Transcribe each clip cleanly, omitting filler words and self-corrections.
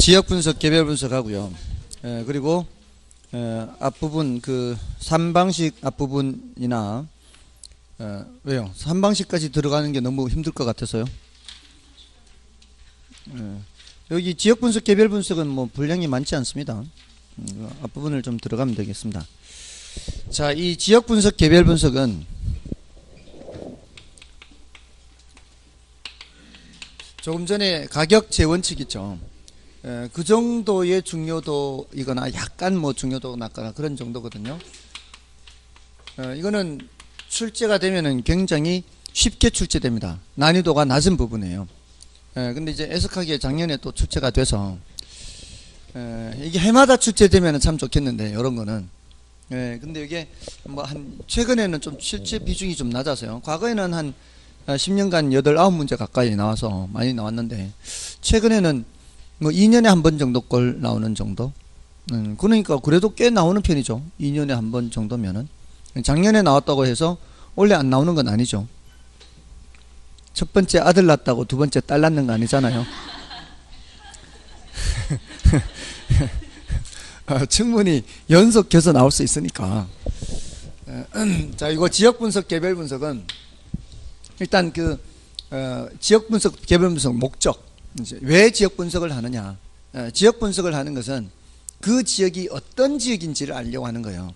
지역 분석, 개별 분석하고요. 그리고 앞부분 그 3방식 앞부분이나 왜요? 3방식까지 들어가는 게 너무 힘들 것 같아서요. 여기 지역 분석, 개별 분석은 뭐 분량이 많지 않습니다. 앞부분을 좀 들어가면 되겠습니다. 자, 이 지역 분석, 개별 분석은 조금 전에 가격 재원칙 있죠. 그 정도의 중요도이거나 약간 뭐 중요도가 낮거나 그런 정도거든요. 이거는 출제가 되면은 굉장히 쉽게 출제됩니다. 난이도가 낮은 부분이에요. 근데 이제 애석하게 작년에 또 출제가 돼서 이게 해마다 출제되면은 참 좋겠는데 이런 거는 근데 이게 뭐 한 최근에는 좀 실제 비중이 좀 낮아서요. 과거에는 한 10년간 8, 9문제 가까이 나와서 많이 나왔는데 최근에는 뭐 2년에 한 번 정도 걸 나오는 정도. 그러니까 그래도 꽤 나오는 편이죠. 2년에 한 번 정도면은. 작년에 나왔다고 해서 원래 안 나오는 건 아니죠. 첫 번째 아들 낳았다고 두 번째 딸 낳는 거 아니잖아요. 충분히 연속해서 나올 수 있으니까. 자, 이거 지역 분석, 개별 분석은 일단 그 지역 분석, 개별 분석 목적. 왜 지역 분석을 하느냐? 지역 분석을 하는 것은 그 지역이 어떤 지역인지를 알려고 하는 거예요.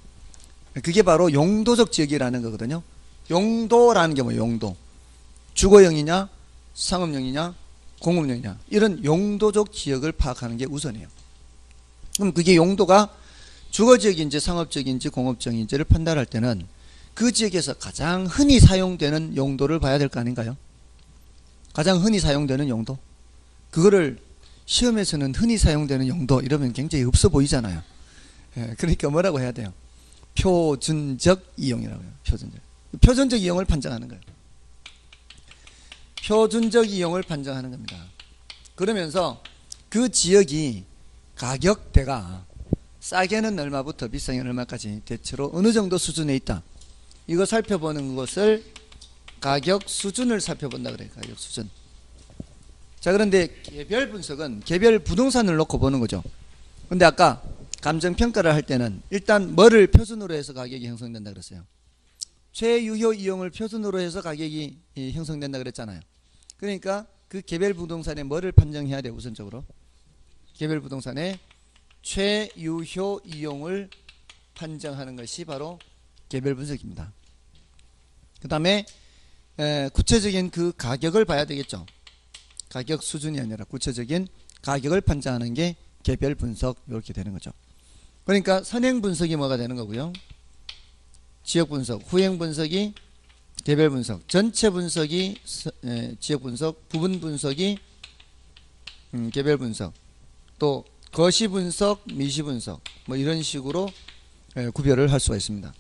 그게 바로 용도적 지역이라는 거거든요. 용도라는 게 뭐예요? 용도. 주거용이냐, 상업용이냐, 공업용이냐, 이런 용도적 지역을 파악하는 게 우선이에요. 그럼 그게 용도가 주거지역인지 상업지역인지 공업지역인지를 판단할 때는 그 지역에서 가장 흔히 사용되는 용도를 봐야 될 거 아닌가요? 가장 흔히 사용되는 용도. 그거를 시험에서는 흔히 사용되는 용도 이러면 굉장히 없어 보이잖아요. 그러니까 뭐라고 해야 돼요? 표준적 이용이라고 해요. 표준적 이용을 판정하는 거예요. 표준적 이용을 판정하는 겁니다. 그러면서 그 지역이 가격대가 싸게는 얼마부터 비싸게는 얼마까지 대체로 어느 정도 수준에 있다. 이거 살펴보는 것을 가격 수준을 살펴본다 그래요. 가격 수준. 자, 그런데 개별 분석은 개별 부동산을 놓고 보는 거죠. 근데 아까 감정평가를 할 때는 일단 뭐를 표준으로 해서 가격이 형성된다 그랬어요. 최유효 이용을 표준으로 해서 가격이 형성된다 그랬잖아요. 그러니까 그 개별 부동산에 뭐를 판정해야 돼요? 우선적으로 개별 부동산의 최유효 이용을 판정하는 것이 바로 개별 분석입니다. 그 다음에 구체적인 그 가격을 봐야 되겠죠. 가격 수준이 아니라 구체적인 가격을 판정하는 게 개별 분석 이렇게 되는 거죠. 그러니까 선행 분석이 뭐가 되는 거고요. 지역 분석, 후행 분석이 개별 분석, 전체 분석이 지역 분석, 부분 분석이 개별 분석, 또 거시 분석, 미시 분석 뭐 이런 식으로 구별을 할 수가 있습니다.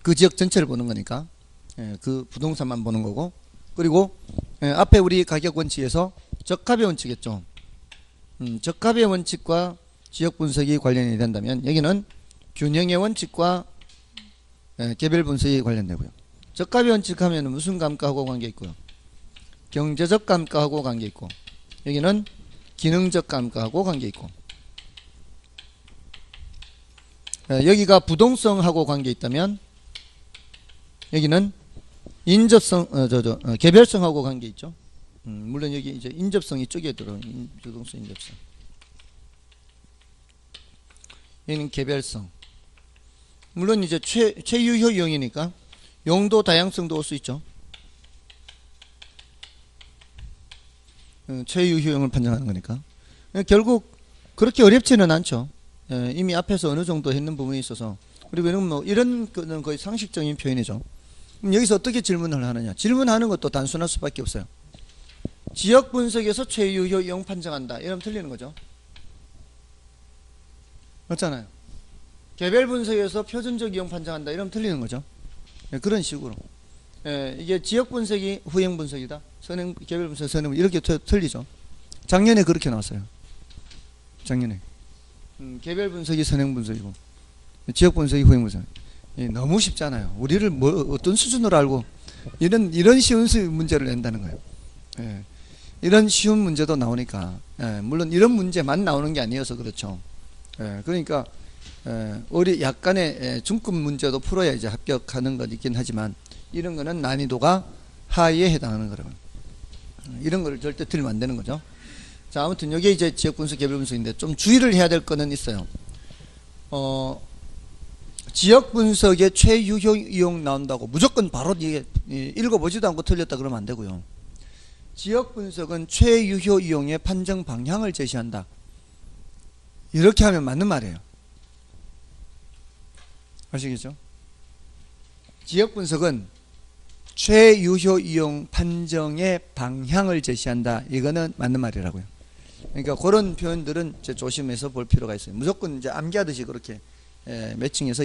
그 지역 전체를 보는 거니까 그 부동산만 보는 거고, 그리고 앞에 우리 가격 원칙에서 적합의 원칙이었죠. 적합의 원칙과 지역 분석이 관련이 된다면 여기는 균형의 원칙과 개별 분석이 관련되고요. 적합의 원칙 하면 무슨 감가하고 관계 있고요. 경제적 감가하고 관계 있고, 여기는 기능적 감가하고 관계 있고, 여기가 부동성하고 관계 있다면 여기는 인접성, 개별성하고 관계 있죠. 물론 여기 이제 인접성이 이쪽에 들어요. 부동성 인접성. 여기는 개별성. 물론 이제 최유효 이용이니까 용도 다양성도 올 수 있죠. 최유효용을 판정하는 거니까. 결국 그렇게 어렵지는 않죠. 이미 앞에서 어느 정도 했는 부분이 있어서. 그리고 이런 거는 거의 상식적인 표현이죠. 그럼 여기서 어떻게 질문을 하느냐? 질문하는 것도 단순할 수밖에 없어요. 지역 분석에서 최유효 이용 판정한다. 이러면 틀리는 거죠. 맞잖아요. 개별 분석에서 표준적 이용 판정한다. 이러면 틀리는 거죠. 그런 식으로. 이게 지역 분석이 후행 분석이다. 개별 분석, 선행 이렇게 틀리죠. 작년에 그렇게 나왔어요. 작년에. 개별 분석이 선행 분석이고 지역 분석이 후행 분석. 너무 쉽잖아요. 우리를 뭐 어떤 수준으로 알고 이런 쉬운 문제를 낸다는 거예요. 이런 쉬운 문제도 나오니까, 물론 이런 문제만 나오는 게 아니어서 그렇죠. 그러니까 우리 약간의 중급 문제도 풀어야 이제 합격하는 것 있긴 하지만, 이런 거는 난이도가 하위에 해당하는 거라고요. 이런 거를 절대 틀리면 안 되는 거죠. 자, 아무튼 이게 이제 지역 분석, 개별 분석인데 좀 주의를 해야 될 거는 있어요. 지역 분석에 최유효 이용 나온다고 무조건 바로 이게 읽어보지도 않고 틀렸다 그러면 안 되고요. 지역 분석은 최유효 이용의 판정 방향을 제시한다. 이렇게 하면 맞는 말이에요. 아시겠죠? 지역 분석은 최유효 이용 판정의 방향을 제시한다. 이거는 맞는 말이라고요. 그러니까 그런 표현들은 이제 조심해서 볼 필요가 있어요. 무조건 이제 암기하듯이 그렇게 매칭해서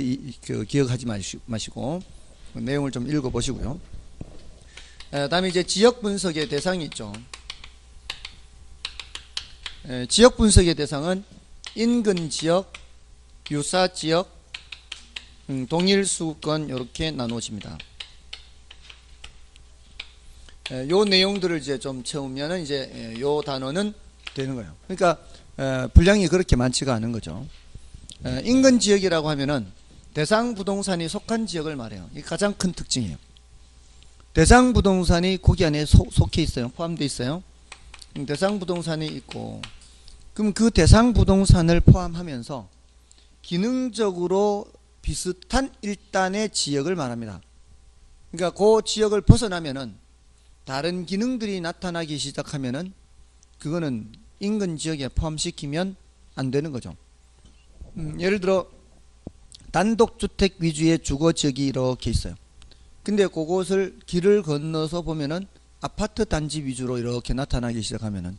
기억하지 마시고 내용을 좀 읽어보시고요. 다음에 이제 지역 분석의 대상이 있죠. 지역 분석의 대상은 인근 지역, 유사 지역, 동일 수권 이렇게 나누어집니다. 요 내용들을 이제 좀 채우면은 이제 요 단어는 되는 거예요. 그러니까 분량이 그렇게 많지가 않은 거죠. 인근 지역이라고 하면은 대상 부동산이 속한 지역을 말해요. 이게 가장 큰 특징이에요. 대상 부동산이 거기 안에 속해 있어요. 포함되어 있어요. 대상 부동산이 있고, 그럼 그 대상 부동산을 포함하면서 기능적으로 비슷한 일단의 지역을 말합니다. 그러니까 그 지역을 벗어나면은 다른 기능들이 나타나기 시작하면은 그거는 인근 지역에 포함시키면 안 되는 거죠. 예를 들어 단독주택 위주의 주거지역이 이렇게 있어요. 근데 그곳을 길을 건너서 보면은 아파트 단지 위주로 이렇게 나타나기 시작하면은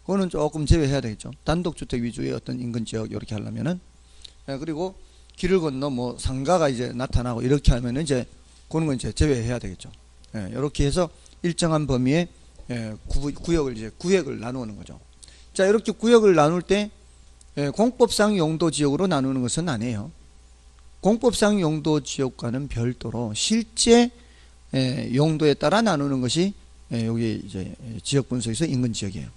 그거는 조금 제외해야 되겠죠. 단독주택 위주의 어떤 인근 지역 이렇게 하려면은, 그리고 길을 건너 뭐 상가가 이제 나타나고 이렇게 하면은 이제 그런 건 이제 제외해야 되겠죠. 이렇게 해서 일정한 범위의 구역을 이제 구획을 나누는 거죠. 자, 이렇게 구역을 나눌 때 공법상 용도 지역으로 나누는 것은 아니에요. 공법상 용도 지역과는 별도로 실제 용도에 따라 나누는 것이 여기 이제 지역 분석에서 인근 지역이에요.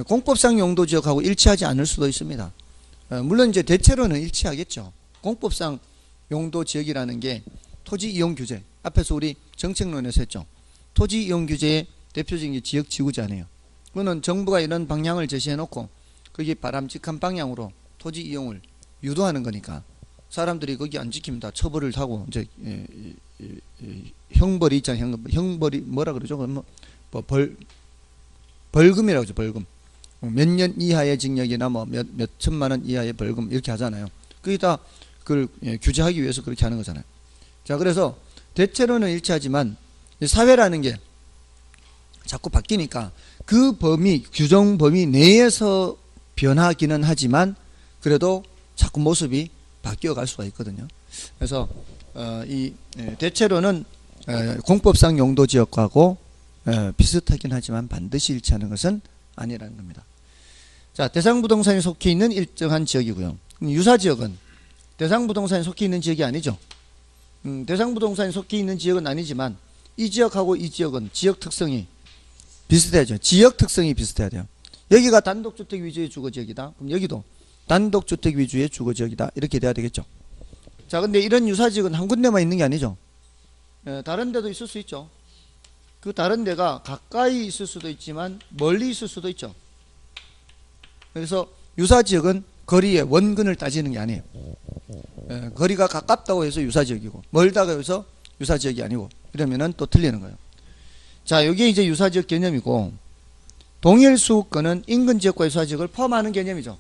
공법상 용도 지역하고 일치하지 않을 수도 있습니다. 물론 이제 대체로는 일치하겠죠. 공법상 용도 지역이라는 게 토지 이용 규제, 앞에서 우리 정책론에서 했죠. 토지 이용 규제의 대표적인 게 지역 지구제네요. 그거는 정부가 이런 방향을 제시해 놓고 거기에 바람직한 방향으로 토지 이용을 유도하는 거니까 사람들이 거기 안 지키면 다 처벌을 하고 이제 형벌이 있잖아요. 형벌이 뭐라 그러죠? 뭐 벌금이라고 하죠. 벌금. 몇 년 이하의 징역이나 뭐 몇 천만 원 이하의 벌금 이렇게 하잖아요. 그게 다 그걸 규제하기 위해서 그렇게 하는 거잖아요. 자, 그래서 대체로는 일치하지만 사회라는 게 자꾸 바뀌니까 그 범위, 규정 범위 내에서 변하기는 하지만 그래도 자꾸 모습이 바뀌어 갈 수가 있거든요. 그래서 대체로는 공법상 용도 지역하고 비슷하긴 하지만 반드시 일치하는 것은 아니라는 겁니다. 자, 대상 부동산이 속해 있는 일정한 지역이고요. 유사 지역은 대상 부동산이 속해 있는 지역이 아니죠. 대상 부동산이 속해 있는 지역은 아니지만 이 지역하고 이 지역은 지역 특성이 비슷해야죠. 지역 특성이 비슷해야 돼요. 여기가 단독주택 위주의 주거지역이다. 그럼 여기도 단독주택 위주의 주거지역이다. 이렇게 돼야 되겠죠. 자, 근데 이런 유사지역은 한 군데만 있는 게 아니죠. 다른 데도 있을 수 있죠. 그 다른 데가 가까이 있을 수도 있지만 멀리 있을 수도 있죠. 그래서 유사지역은 거리의 원근을 따지는 게 아니에요. 거리가 가깝다고 해서 유사지역이고 멀다고 해서 유사지역이 아니고 이러면은 또 틀리는 거예요. 자, 여기에 이제 유사지역 개념이고 동일 수급권은 인근 지역과 유사지역을 포함하는 개념이죠.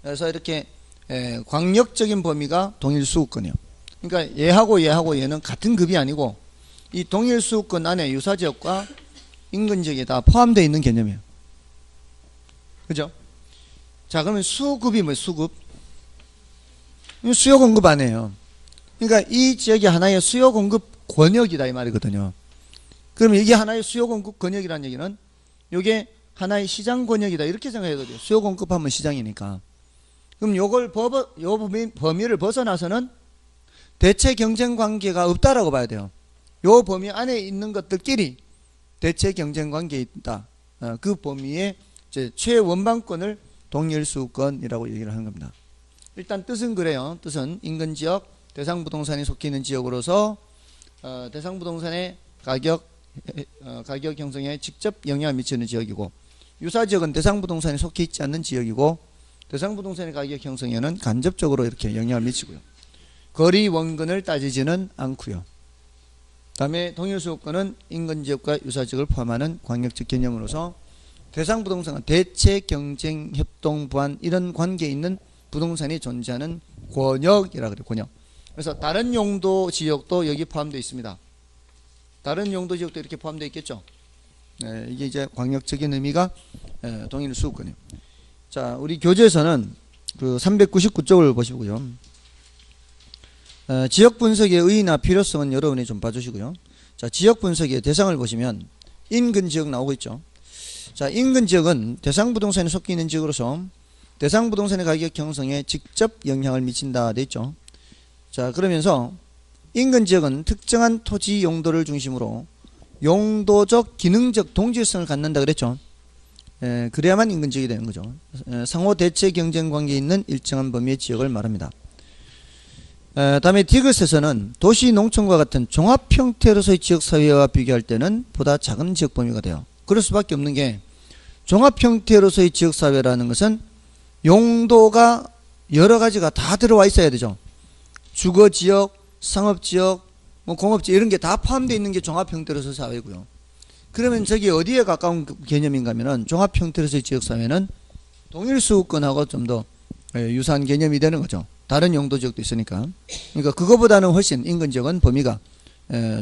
그래서 이렇게 광역적인 범위가 동일 수급권이에요. 그러니까 얘하고 얘는 같은 급이 아니고 이 동일 수급권 안에 유사지역과 인근 지역이 다 포함되어 있는 개념이에요. 그죠? 자, 그러면 수급이 뭐예요? 수급? 수요 공급 아니에요. 그러니까 이 지역이 하나의 수요 공급 권역이다 이 말이거든요. 그러면 이게 하나의 수요 공급 권역이라는 얘기는 이게 하나의 시장 권역이다 이렇게 생각해도 돼요. 수요 공급하면 시장이니까. 그럼 요걸 요 범위를 벗어나서는 대체 경쟁 관계가 없다라고 봐야 돼요. 요 범위 안에 있는 것들끼리 대체 경쟁 관계에 있다. 그 범위의 이제 최원방권을 동일수권이라고 얘기를 하는 겁니다. 일단 뜻은 그래요. 뜻은 인근지역, 대상부동산이 속해 있는 지역으로서 대상부동산의 가격 형성에 직접 영향을 미치는 지역이고, 유사지역은 대상부동산이 속해 있지 않는 지역이고, 대상부동산의 가격 형성에는 간접적으로 이렇게 영향을 미치고요. 거리 원근을 따지지는 않고요. 다음에 동일수요권은 인근지역과 유사지역을 포함하는 광역적 개념으로서 대상부동산은 대체 경쟁 협동 보완 이런 관계에 있는 부동산이 존재하는 권역이라 그래요. 권역. 그래서 다른 용도 지역도 여기 포함되어 있습니다. 다른 용도 지역도 이렇게 포함되어 있겠죠. 이게 이제 광역적인 의미가 동일수요권이에요. 자, 우리 교재에서는 그 399쪽을 보시고요. 지역 분석의 의의나 필요성은 여러분이 좀 봐주시고요. 자, 지역 분석의 대상을 보시면 인근 지역 나오고 있죠. 자, 인근 지역은 대상부동산이 속해 있는 지역으로서 대상부동산의 가격 형성에 직접 영향을 미친다 돼 있죠. 자, 그러면서 인근 지역은 특정한 토지 용도를 중심으로 용도적 기능적 동질성을 갖는다 그랬죠. 그래야만 인근 지역이 되는 거죠. 상호 대체 경쟁 관계에 있는 일정한 범위의 지역을 말합니다. 다음에 디귿에서는 도시 농촌과 같은 종합 형태로서의 지역사회와 비교할 때는 보다 작은 지역 범위가 돼요. 그럴 수밖에 없는 게 종합 형태로서의 지역사회라는 것은 용도가 여러 가지가 다 들어와 있어야 되죠. 주거지역, 상업지역, 뭐 공업지역 이런 게 다 포함되어 있는 게 종합 형태로서의 사회고요. 그러면 저기 어디에 가까운 개념인가 하면은 종합 형태로서의 지역사회는 동일수요권하고 좀 더 유사한 개념이 되는 거죠. 다른 용도 지역도 있으니까. 그러니까 그거보다는 훨씬 인근 지역은 범위가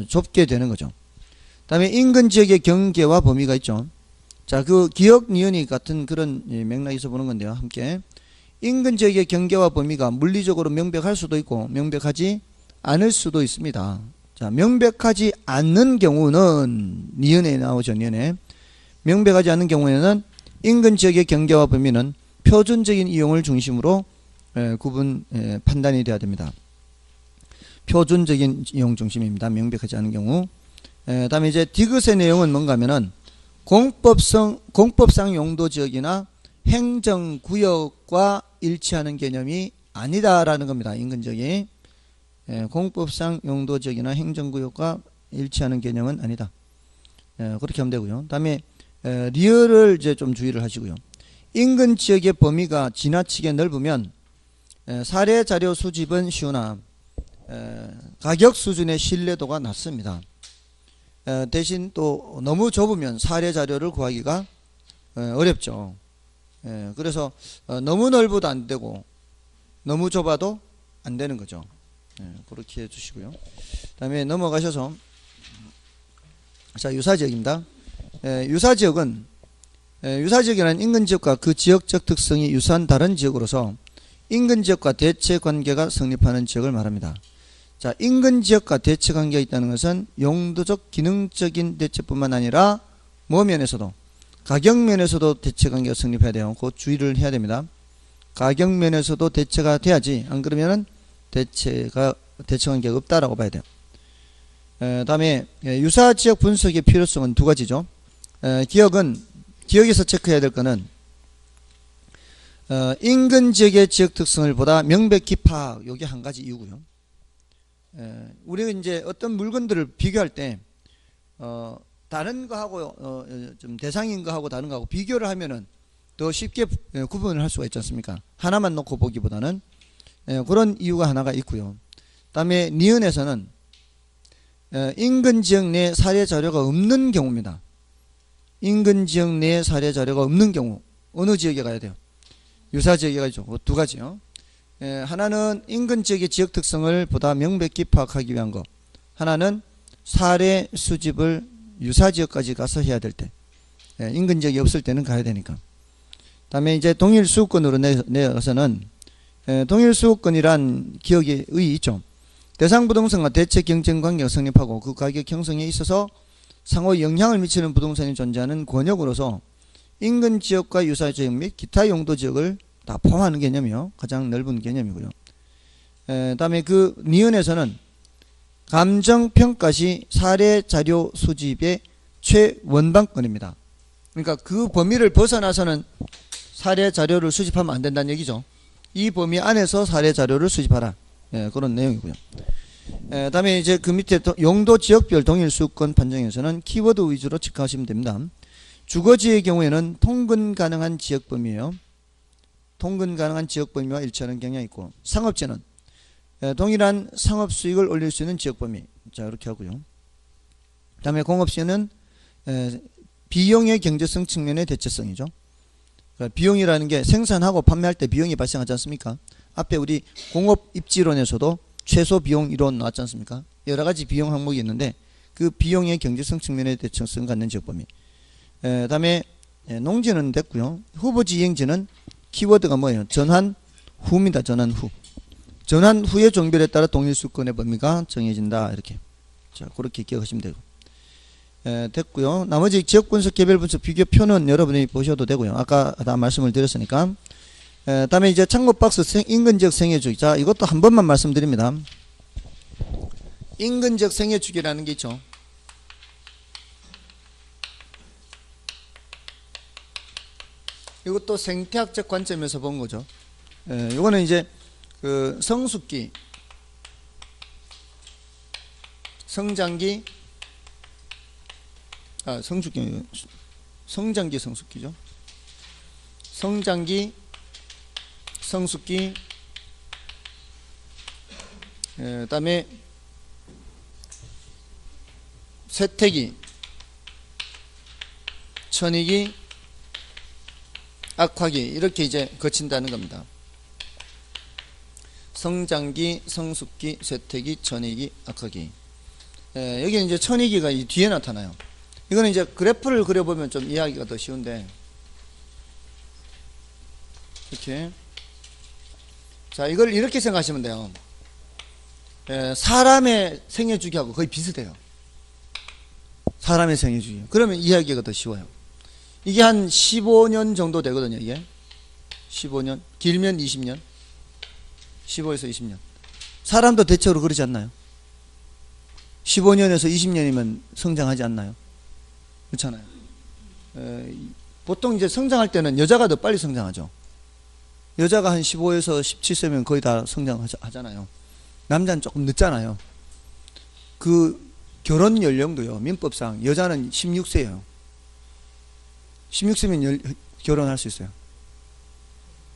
좁게 되는 거죠. 다음에 인근 지역의 경계와 범위가 있죠. 자, 그 기역, 니은이 같은 그런 맥락에서 보는 건데요. 함께 인근 지역의 경계와 범위가 물리적으로 명백할 수도 있고 명백하지 않을 수도 있습니다. 자, 명백하지 않는 경우는 니은에 나오죠. 니은에 명백하지 않는 경우에는 인근 지역의 경계와 범위는 표준적인 이용을 중심으로 판단이 돼야 됩니다. 표준적인 이용 중심입니다. 명백하지 않은 경우. 다음에 이제 디귿의 내용은 뭔가 하면은 공법상 용도 지역이나 행정구역과 일치하는 개념이 아니다라는 겁니다. 인근 지역이. 공법상 용도 지역이나 행정구역과 일치하는 개념은 아니다. 그렇게 하면 되고요. 다음에 리얼을 이제 좀 주의를 하시고요. 인근 지역의 범위가 지나치게 넓으면 사례 자료 수집은 쉬우나 가격 수준의 신뢰도가 낮습니다. 대신 또 너무 좁으면 사례 자료를 구하기가 어렵죠. 그래서 너무 넓어도 안 되고 너무 좁아도 안 되는 거죠. 그렇게 해주시고요. 다음에 넘어가셔서 자, 유사지역입니다. 유사지역이라는 인근 지역과 그 지역적 특성이 유사한 다른 지역으로서 인근 지역과 대체 관계가 성립하는 지역을 말합니다. 자, 인근 지역과 대체 관계가 있다는 것은 용도적 기능적인 대체뿐만 아니라 뭐 면에서도 가격 면에서도 대체 관계가 성립해야 돼요. 그 주의를 해야 됩니다. 가격 면에서도 대체가 돼야지 안 그러면은 대체 관계가 없다라고 봐야 돼요. 다음에 유사 지역 분석의 필요성은 두 가지죠. 기억에서 체크해야 될 거는 인근 지역의 지역 특성을 보다 명백히 파악, 요게 한 가지 이유고요. 우리가 이제 어떤 물건들을 비교할 때 다른 거하고 좀 대상인 거하고 다른 거하고 비교를 하면은 더 쉽게 구분을 할 수가 있지 않습니까? 하나만 놓고 보기보다는 그런 이유가 하나가 있고요. 다음에 니은에서는 인근 지역 내 사례 자료가 없는 경우입니다. 인근 지역 내에 사례 자료가 없는 경우 어느 지역에 가야 돼요? 유사 지역에 가죠. 두 가지요. 하나는 인근 지역의 지역 특성을 보다 명백히 파악하기 위한 것. 하나는 사례 수집을 유사 지역까지 가서 해야 될 때. 인근 지역이 없을 때는 가야 되니까. 다음에 이제 동일 수요권으로 내어서는 동일 수요권이란 기억의 의의 있죠. 대상 부동산과 대체 경쟁 관계가 성립하고 그 가격 형성에 있어서 상호 영향을 미치는 부동산이 존재하는 권역으로서 인근 지역과 유사 지역 및 기타 용도 지역을 다 포함하는 개념이요. 가장 넓은 개념이고요. 다음에 그 니은에서는 감정평가 시 사례 자료 수집의 최원방권입니다. 그러니까 그 범위를 벗어나서는 사례 자료를 수집하면 안 된다는 얘기죠. 이 범위 안에서 사례 자료를 수집하라. 예, 그런 내용이고요. 다음에 이제 그 밑에 용도 지역별 동일 수권 판정에서는 키워드 위주로 체크하시면 됩니다. 주거지의 경우에는 통근 가능한 지역 범위예요. 통근 가능한 지역 범위와 일치하는 경향이 있고, 상업지는 동일한 상업 수익을 올릴 수 있는 지역 범위. 자, 이렇게 하고요. 다음에 공업시는 비용의 경제성 측면의 대체성이죠. 그러니까 비용이라는 게 생산하고 판매할 때 비용이 발생하지 않습니까? 앞에 우리 공업 입지론에서도 최소 비용 이론 나왔지 않습니까? 여러 가지 비용 항목이 있는데 그 비용의 경제성 측면의 대체성을 갖는 지역 범위. 다음에 농지는 됐고요. 후보지 이행지는 키워드가 뭐예요? 전환 후입니다. 전환 후. 전환 후의 종별에 따라 동일 수권의 범위가 정해진다. 이렇게. 자, 그렇게 기억하시면 되고. 됐고요. 나머지 지역 분석, 개별 분석, 비교표는 여러분이 보셔도 되고요. 아까 다 말씀을 드렸으니까. 다음에 이제 참고 박스 인근지역 생애주기. 자, 이것도 한 번만 말씀드립니다. 인근지역 생애주기라는 게 있죠. 이것도 생태학적 관점에서 본 거죠. 이거는 이제 그 성숙기, 성장기, 성장기, 성숙기죠. 성장기, 성숙기, 그다음에 쇠퇴기, 천이기, 악화기 이렇게 이제 거친다는 겁니다. 성장기, 성숙기, 쇠퇴기, 천이기, 악화기. 여기는 이제 천이기가 이 뒤에 나타나요. 이거는 이제 그래프를 그려보면 좀 이해하기가 더 쉬운데, 이렇게. 자, 이걸 이렇게 생각하시면 돼요. 사람의 생애주기하고 거의 비슷해요. 사람의 생애주기. 그러면 이해하기가 더 쉬워요. 이게 한 15년 정도 되거든요, 이게. 15년. 길면 20년. 15에서 20년. 사람도 대체로 그러지 않나요? 15년에서 20년이면 성장하지 않나요? 그렇잖아요. 보통 이제 성장할 때는 여자가 더 빨리 성장하죠. 여자가 한 15에서 17세면 거의 다 성장하잖아요. 남자는 조금 늦잖아요. 그 결혼 연령도요, 민법상 여자는 16세예요. 16세면 결혼할 수 있어요.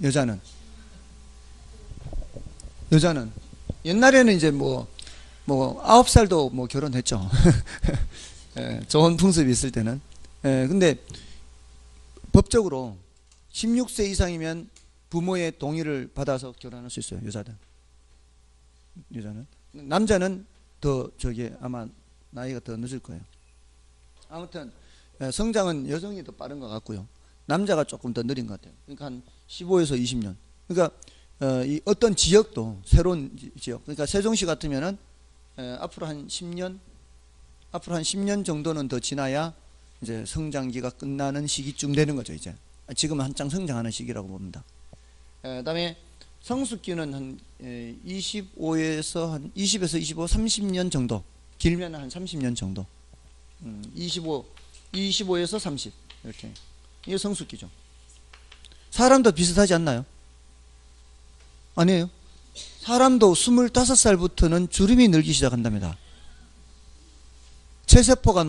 여자는 옛날에는 이제 뭐 9살도 뭐 결혼했죠. 좋은 풍습이 있을 때는. 근데 법적으로 16세 이상이면 부모의 동의를 받아서 결혼할 수 있어요. 여자는. 남자는 더 아마 나이가 더 늦을 거예요. 아무튼 성장은 여성이 더 빠른 것 같고요. 남자가 조금 더 느린 것 같아요. 그러니까 한 15에서 20년. 그러니까 이 어떤 지역도 새로운 지역. 그러니까 세종시 같으면은 앞으로 한 10년 정도는 더 지나야 이제 성장기가 끝나는 시기쯤 되는 거죠. 이제 지금은 한창 성장하는 시기라고 봅니다. 그다음에 성숙기는 한 20에서 25, 30년 정도. 길면 한 30년 정도. 25에서 30 이렇게. 이게 성숙기죠. 사람도 비슷하지 않나요? 아니에요. 사람도 25살부터는 주름이 늘기 시작한답니다. 체세포가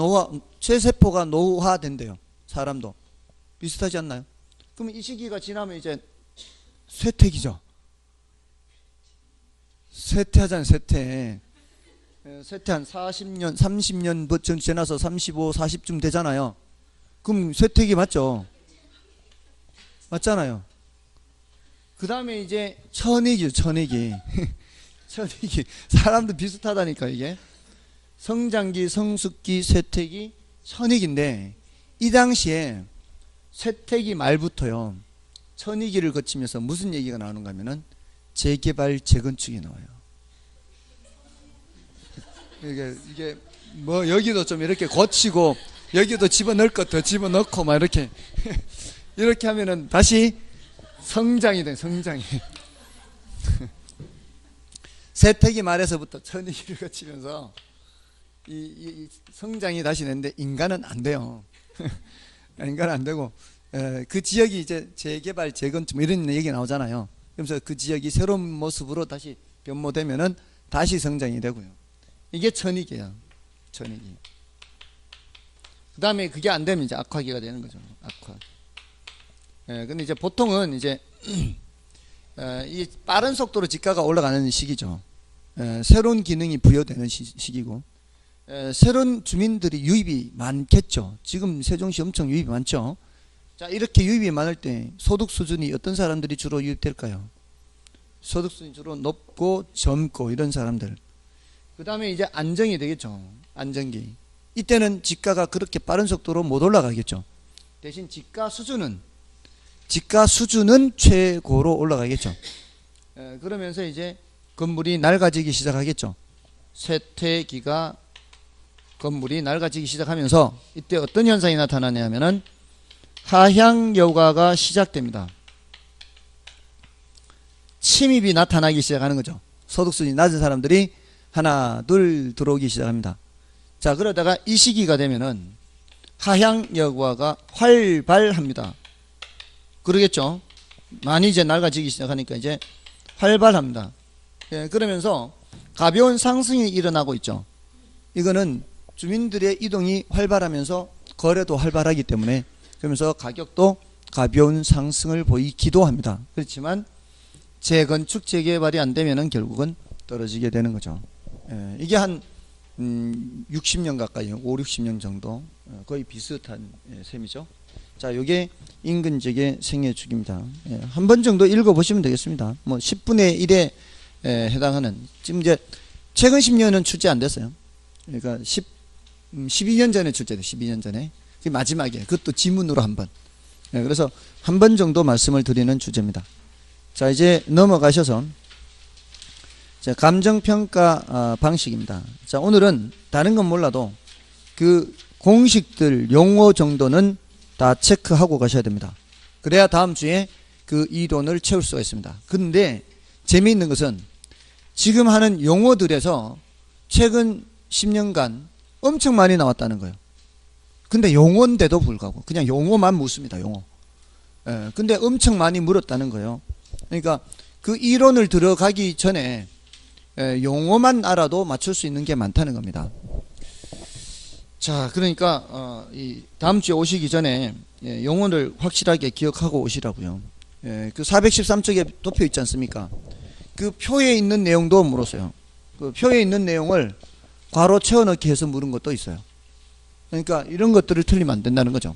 노화된대요. 사람도. 비슷하지 않나요? 그럼 이 시기가 지나면 이제 쇠퇴기죠. 쇠퇴하잖아요. 쇠퇴 한 40년, 30년 지나서 35, 40쯤 되잖아요. 그럼 쇠퇴기 맞죠? 맞잖아요. 그 다음에 이제 천이기죠. 천이기. 사람도 비슷하다니까 이게. 성장기, 성숙기, 쇠퇴기, 천이기인데 이 당시에 쇠퇴기 말부터요, 천이기를 거치면서 무슨 얘기가 나오는가 하면은 재개발, 재건축이 나와요. 이게 뭐 여기도 좀 이렇게 고치고 여기도 집어넣을 것 더 집어넣고 막 이렇게 이렇게 하면은 다시 성장이 돼. 성장이. 쇠퇴기 말에서부터 천이기를 거치면서 이 성장이 다시 되는데 인간은 안 돼요. 인간은 안 되고 그 지역이 이제 재개발, 재건축 뭐 이런 얘기 나오잖아요. 그래서 그 지역이 새로운 모습으로 다시 변모되면은 다시 성장이 되고요. 이게 천익이에요. 천익이. 그 다음에 그게 안 되면 이제 악화기가 되는 거죠. 악화. 근데 이제 보통은 이제 이 빠른 속도로 지가가 올라가는 시기죠. 새로운 기능이 부여되는 시기고, 새로운 주민들이 유입이 많겠죠. 지금 세종시 엄청 유입이 많죠. 자, 이렇게 유입이 많을 때 소득 수준이 어떤 사람들이 주로 유입될까요? 소득 수준이 주로 높고 젊고 이런 사람들. 그 다음에 이제 안정이 되겠죠. 안정기. 이때는 지가가 그렇게 빠른 속도로 못 올라가겠죠. 대신 지가 수준은 최고로 올라가겠죠. 그러면서 이제 건물이 낡아지기 시작하겠죠. 쇠퇴기가 건물이 낡아지기 시작하면서 이때 어떤 현상이 나타나냐 하면은 하향 여가가 시작됩니다. 침입이 나타나기 시작하는 거죠. 소득 수준이 낮은 사람들이 하나 둘 들어오기 시작합니다. 자, 그러다가 이 시기가 되면은 하향 여가가 활발합니다. 그러겠죠. 많이 이제 낡아지기 시작하니까 이제 활발합니다. 그러면서 가벼운 상승이 일어나고 있죠. 이거는 주민들의 이동이 활발하면서 거래도 활발하기 때문에, 그러면서 가격도 가벼운 상승을 보이기도 합니다. 그렇지만 재건축 재개발이 안 되면은 결국은 떨어지게 되는 거죠. 이게 한 60년 가까이, 5, 60년 정도 거의 비슷한 셈이죠. 자, 요게 인근 지역의 생애 주기입니다. 한 번 정도 읽어보시면 되겠습니다. 뭐 10분의 1에 해당하는, 지금 이제 최근 10년은 출제 안 됐어요. 그러니까 12년 전에 출제돼. 12년 전에. 그 마지막에 그것도 지문으로 한 번. 그래서 한 번 정도 말씀을 드리는 주제입니다. 자, 이제 넘어가셔서 자, 감정평가 방식입니다. 자, 오늘은 다른 건 몰라도 그 공식들, 용어 정도는 다 체크하고 가셔야 됩니다. 그래야 다음 주에 그 이론을 채울 수가 있습니다. 근데 재미있는 것은 지금 하는 용어들에서 최근 10년간 엄청 많이 나왔다는 거예요. 근데 용어인데도 불구하고 그냥 용어만 묻습니다. 용어. 근데 엄청 많이 물었다는 거예요. 그러니까 그 이론을 들어가기 전에 용어만 알아도 맞출 수 있는 게 많다는 겁니다. 자, 그러니까 이 다음 주에 오시기 전에 용어를 확실하게 기억하고 오시라고요. 그 413쪽에 도표 있지 않습니까? 그 표에 있는 내용도 물었어요. 그 표에 있는 내용을 괄호 채워넣기 해서 물은 것도 있어요. 그러니까 이런 것들을 틀리면 안 된다는 거죠.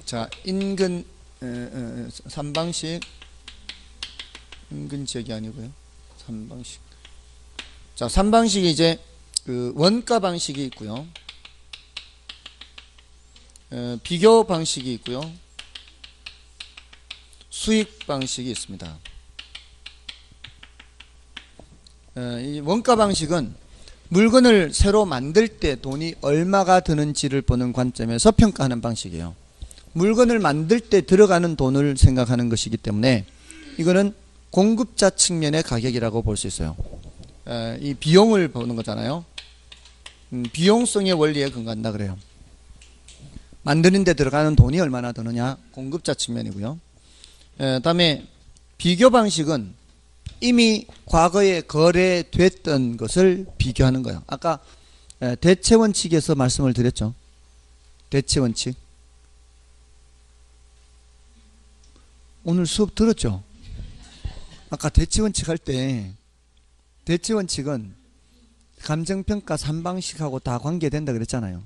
자, 인근 3방식, 인근 지역이 아니고요. 3방식. 자, 3방식이 이제 그 원가 방식이 있고요. 비교 방식이 있고요. 수익 방식이 있습니다. 이 원가 방식은 물건을 새로 만들 때 돈이 얼마가 드는지를 보는 관점에서 평가하는 방식이에요. 물건을 만들 때 들어가는 돈을 생각하는 것이기 때문에 이거는 공급자 측면의 가격이라고 볼 수 있어요. 이 비용을 보는 거잖아요. 비용성의 원리에 근거한다 그래요. 만드는 데 들어가는 돈이 얼마나 드느냐, 공급자 측면이고요. 다음에 비교 방식은 이미 과거에 거래됐던 것을 비교하는 거예요. 아까 대체원칙에서 말씀을 드렸죠. 대체원칙. 오늘 수업 들었죠? 아까 대체원칙 할 때 대체원칙은 감정평가 3방식하고 다 관계된다 그랬잖아요.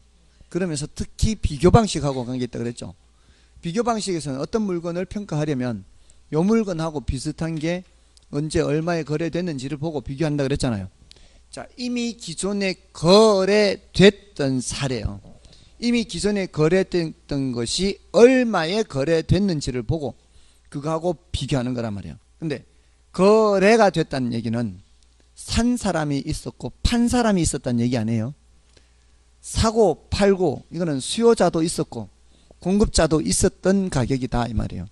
그러면서 특히 비교방식하고 관계있다 그랬죠. 비교방식에서는 어떤 물건을 평가하려면 요 물건하고 비슷한 게 언제 얼마에 거래됐는지를 보고 비교한다 그랬잖아요. 자, 이미 기존에 거래됐던 사례요. 이미 기존에 거래됐던 것이 얼마에 거래됐는지를 보고 그거하고 비교하는 거란 말이에요. 근데 거래가 됐다는 얘기는 산 사람이 있었고 판 사람이 있었다는 얘기 아니에요. 사고 팔고 이거는 수요자도 있었고 공급자도 있었던 가격이다 이 말이에요.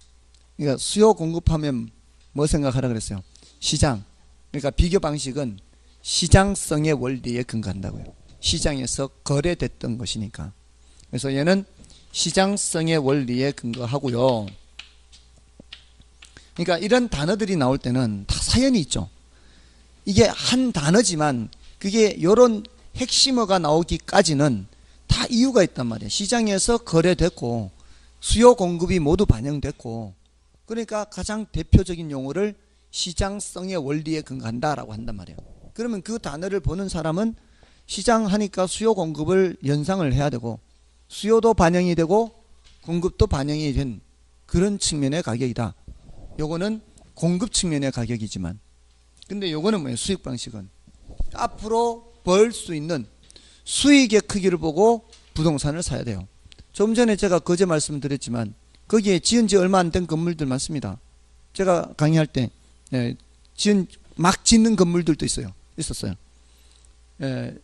그러니까 수요 공급하면 뭐 생각하라 그랬어요? 시장. 그러니까 비교 방식은 시장성의 원리에 근거한다고요. 시장에서 거래됐던 것이니까. 그래서 얘는 시장성의 원리에 근거하고요. 그러니까 이런 단어들이 나올 때는 다 사연이 있죠. 이게 한 단어지만 그게 요런 핵심어가 나오기까지는 다 이유가 있단 말이에요. 시장에서 거래됐고 수요 공급이 모두 반영됐고, 그러니까 가장 대표적인 용어를 시장성의 원리에 근거한다라고 한단 말이에요. 그러면 그 단어를 보는 사람은 시장 하니까 수요 공급을 연상을 해야 되고 수요도 반영이 되고 공급도 반영이 된 그런 측면의 가격이다. 요거는 공급 측면의 가격이지만, 근데 요거는 뭐예요? 수익 방식은 앞으로 벌 수 있는 수익의 크기를 보고 부동산을 사야 돼요. 좀 전에 제가 거제 말씀드렸지만 거기에 지은 지 얼마 안 된 건물들 많습니다. 제가 강의할 때 막 짓는 건물들도 있었어요.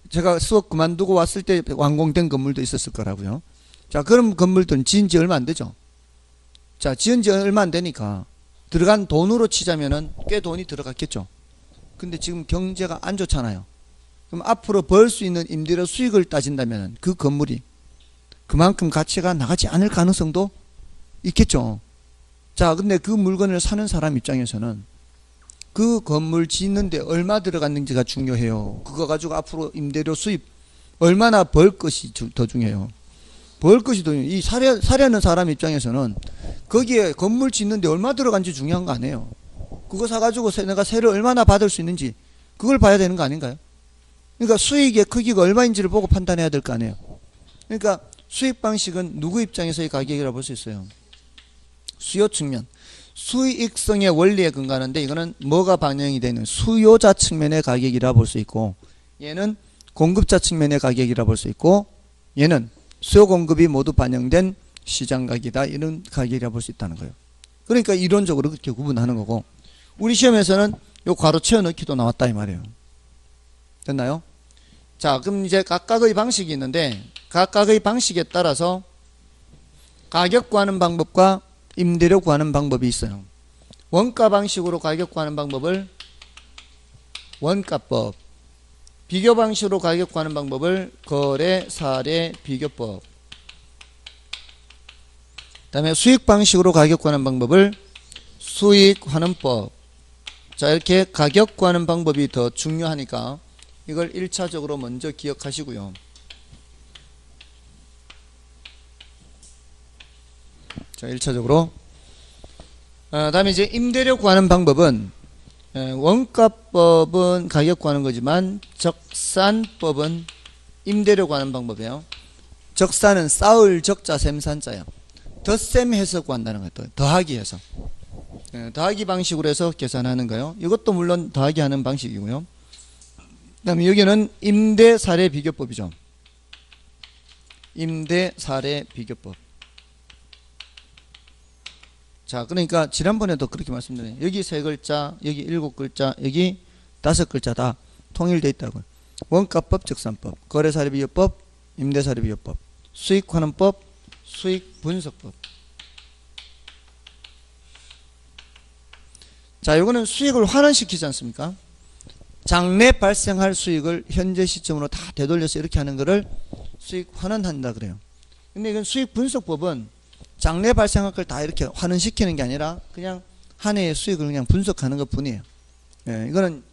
제가 수업 그만두고 왔을 때 완공된 건물도 있었을 거라고요. 자, 그런 건물들은 지은 지 얼마 안 되죠. 자, 지은 지 얼마 안 되니까 들어간 돈으로 치자면은 꽤 돈이 들어갔겠죠. 근데 지금 경제가 안 좋잖아요. 그럼 앞으로 벌 수 있는 임대료 수익을 따진다면 그 건물이 그만큼 가치가 나가지 않을 가능성도 있겠죠. 자, 근데 그 물건을 사는 사람 입장에서는 그 건물 짓는데 얼마 들어갔는지가 중요해요. 그거 가지고 앞으로 임대료 수입 얼마나 벌 것이 더 중요해요. 벌 것이 더 중요해요. 이 사려는 사람 입장에서는 거기에 건물 짓는데 얼마 들어간지 중요한 거 아니에요. 그거 사가지고 내가 세를 얼마나 받을 수 있는지 그걸 봐야 되는 거 아닌가요? 그러니까 수익의 크기가 얼마인지를 보고 판단해야 될 거 아니에요. 그러니까 수익 방식은 누구 입장에서의 가격이라고 볼 수 있어요? 수요 측면. 수익성의 원리에 근거하는데 이거는 뭐가 반영이 되는 수요자 측면의 가격이라 볼 수 있고, 얘는 공급자 측면의 가격이라 볼 수 있고, 얘는 수요 공급이 모두 반영된 시장 가격이다, 이런 가격이라 볼 수 있다는 거예요. 그러니까 이론적으로 그렇게 구분하는 거고, 우리 시험에서는 요 괄호 채워 넣기도 나왔다 이 말이에요. 됐나요? 자, 그럼 이제 각각의 방식이 있는데 각각의 방식에 따라서 가격 구하는 방법과 임대료 구하는 방법이 있어요. 원가 방식으로 가격 구하는 방법을 원가법, 비교 방식으로 가격 구하는 방법을 거래 사례 비교법, 그 다음에 수익 방식으로 가격 구하는 방법을 수익 환원법. 자, 이렇게 가격 구하는 방법이 더 중요하니까 이걸 1차적으로 먼저 기억하시고요. 자, 1차적으로. 다음에 이제 임대료 구하는 방법은, 원가법은 가격 구하는 거지만 적산법은 임대료 구하는 방법이에요. 적산은 쌓을 적자 셈산자예요. 덧셈 해서 구한다는 거예요. 더하기 해서. 더하기 방식으로 해서 계산하는 거예요. 이것도 물론 더하기 하는 방식이고요. 그 다음에 여기는 임대 사례 비교법이죠. 임대 사례 비교법. 자, 그러니까 지난번에도 그렇게 말씀드려요. 여기 3글자, 여기 7글자, 여기 5글자 다 통일되어 있다고요. 원가법, 적산법, 거래사례 비교법, 임대사례 비교법, 수익환원법, 수익분석법. 자, 이거는 수익을 환원시키지 않습니까? 장래 발생할 수익을 현재 시점으로 다 되돌려서 이렇게 하는 거를 수익 환원한다 그래요. 근데 이건 수익 분석법은 장래 발생할 걸 다 이렇게 환원시키는 게 아니라 그냥 한 해의 수익을 그냥 분석하는 것 뿐이에요. 이거는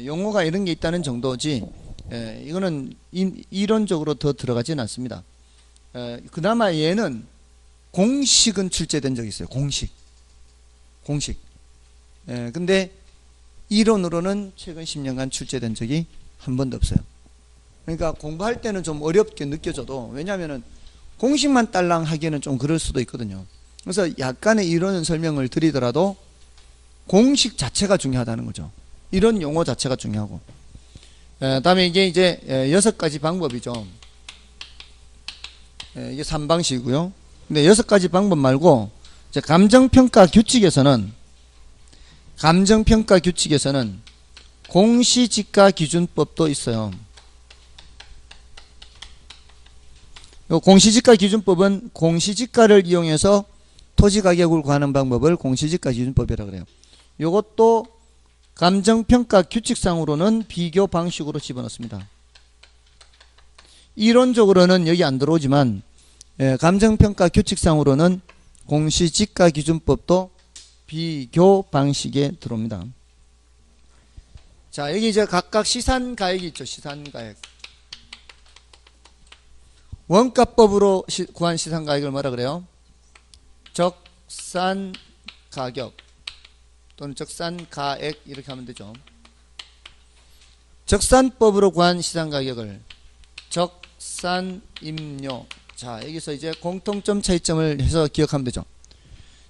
용어가 이런 게 있다는 정도지, 이거는 이론적으로 더 들어가지는 않습니다. 그나마 얘는 공식은 출제된 적이 있어요. 공식. 근데 이론으로는 최근 10년간 출제된 적이 한 번도 없어요. 그러니까 공부할 때는 좀 어렵게 느껴져도, 왜냐하면 공식만 딸랑 하기에는 좀 그럴 수도 있거든요. 그래서 약간의 이론 설명을 드리더라도 공식 자체가 중요하다는 거죠. 이런 용어 자체가 중요하고. 다음에 이게 이제 6가지 방법이죠. 이게 3방식이고요. 근데 6가지 방법 말고 이제 감정평가 규칙에서는 공시지가 기준법도 있어요. 요 공시지가 기준법은 공시지가를 이용해서 토지 가격을 구하는 방법을 공시지가 기준법이라고 그래요. 요것도 감정평가 규칙상으로는 비교 방식으로 집어넣습니다. 이론적으로는 여기 안 들어오지만 감정평가 규칙상으로는 공시지가 기준법도 비교 방식에 들어옵니다. 자, 여기 이제 각각 시산가액이 있죠. 시산가액. 원가법으로 구한 시산가액을 뭐라 그래요? 적산가격 또는 적산가액 이렇게 하면 되죠. 적산법으로 구한 시산가격을 적산임료. 자, 여기서 이제 공통점 차이점을 해서 기억하면 되죠.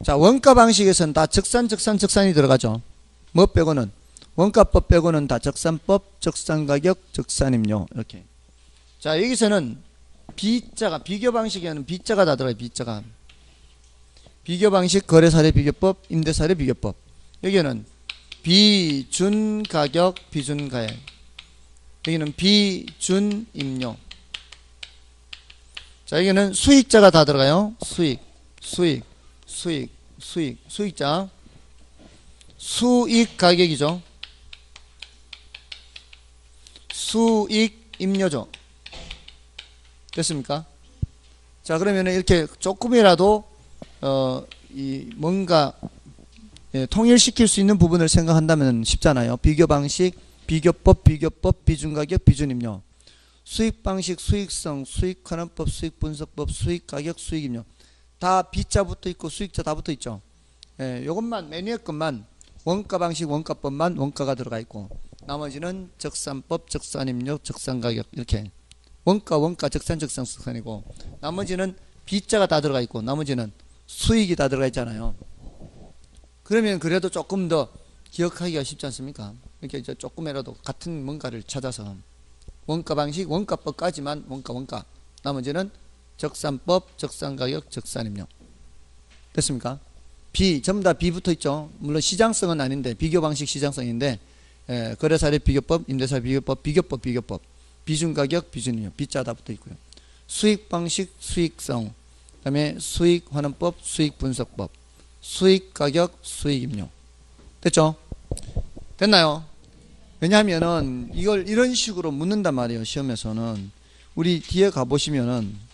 자, 원가 방식에서는 다 적산이 들어가죠. 뭐 빼고는? 원가법 빼고는 다 적산법, 적산가격, 적산임료 이렇게. 자, 여기서는 B자가 비교 방식에는 B자가 다 들어가요. B자가. 비교 방식 거래사례 비교법, 임대사례 비교법. 여기는 비준가격, 비준가액. 여기는 비준임료. 자, 여기는 수익자가 다 들어가요. 수익자. 수익 가격이죠. 수익임료죠. 됐습니까? 자, 그러면 이렇게 조금이라도 뭔가 통일시킬 수 있는 부분을 생각한다면 쉽잖아요. 비교 방식, 비교법, 비준가격, 비준임료. 수익 방식, 수익성, 수익환원법, 수익분석법, 수익가격, 수익임료. 다 B자 붙어 있고 수익자 다 붙어 있죠. 요것만 맨 위에 것만 원가 방식, 원가법만 원가가 들어가 있고 나머지는 적산법, 적산임료, 적산가격 이렇게 원가, 적산이고 나머지는 B자가 다 들어가 있고 나머지는 수익이 다 들어가 있잖아요. 그러면 그래도 조금 더 기억하기가 쉽지 않습니까? 이렇게 이제 조금이라도 같은 뭔가를 찾아서 원가 방식, 원가법까지만 원가. 나머지는 적산법, 적산가격, 적산임료. 됐습니까? B, 전부 다 B 붙어 있죠. 물론 시장성은 아닌데 비교 방식 시장성인데 거래사례 비교법, 임대사례 비교법, 비준가격, 비준임료, B자 다 붙어 있고요. 수익 방식, 수익성, 그다음에 수익환원법, 수익분석법, 수익가격, 수익임료. 됐죠? 됐나요? 왜냐하면은 이걸 이런 식으로 묻는단 말이에요. 시험에서는. 우리 뒤에 가보시면은